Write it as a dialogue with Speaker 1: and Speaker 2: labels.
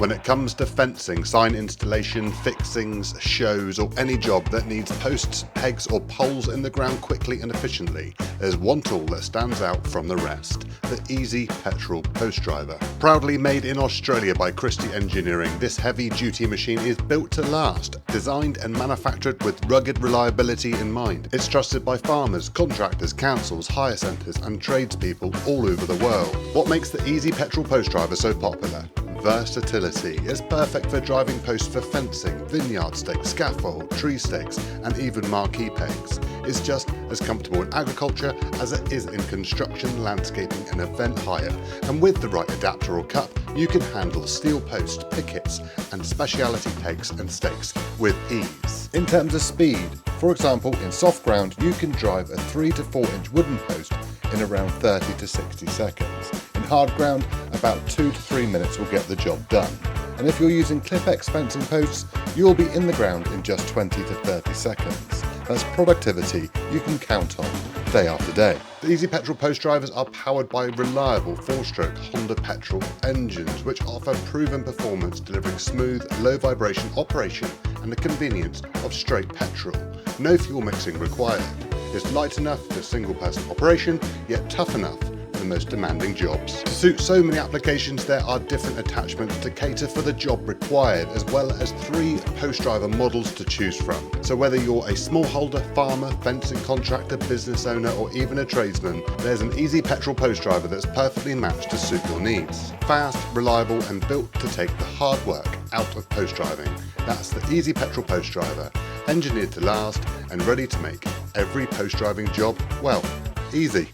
Speaker 1: When it comes to fencing, sign installation, fixings, shows or any job that needs posts, pegs or poles in the ground quickly and efficiently, there's one tool that stands out from the rest: the Easy Petrol Post Driver. Proudly made in Australia by Christie Engineering, this heavy duty machine is built to last, designed and manufactured with rugged reliability in mind. It's trusted by farmers, contractors, councils, hire centres and tradespeople all over the world. What makes the Easy Petrol Post Driver so popular? Versatility. It's perfect for driving posts for fencing, vineyard stakes, scaffold, tree stakes and even marquee pegs. It's just as comfortable in agriculture as it is in construction, landscaping and event hire, and with the right adapter or cup you can handle steel posts, pickets and speciality pegs and stakes with ease. In terms of speed, for example, in soft ground you can drive a 3 to 4 inch wooden post in around 30 to 60 seconds. In hard ground, about 2 to 3 minutes will get the job done. And if you're using Clip-X fencing posts, you'll be in the ground in just 20 to 30 seconds. That's productivity you can count on day after day. The Easy Petrol Post Drivers are powered by reliable 4-stroke Honda petrol engines which offer proven performance, delivering smooth, low vibration operation and the convenience of straight petrol. No fuel mixing required. It's light enough for single person operation, yet tough enough for the most demanding jobs. To suit so many applications, there are different attachments to cater for the job required, as well as 3 post driver models to choose from. So whether you're a smallholder, farmer, fencing contractor, business owner or even a tradesman, there's an Easy Petrol Post Driver that's perfectly matched to suit your needs. Fast, reliable and built to take the hard work out of post driving. That's the Easy Petrol Post Driver, engineered to last and ready to make every post driving job, well, easy.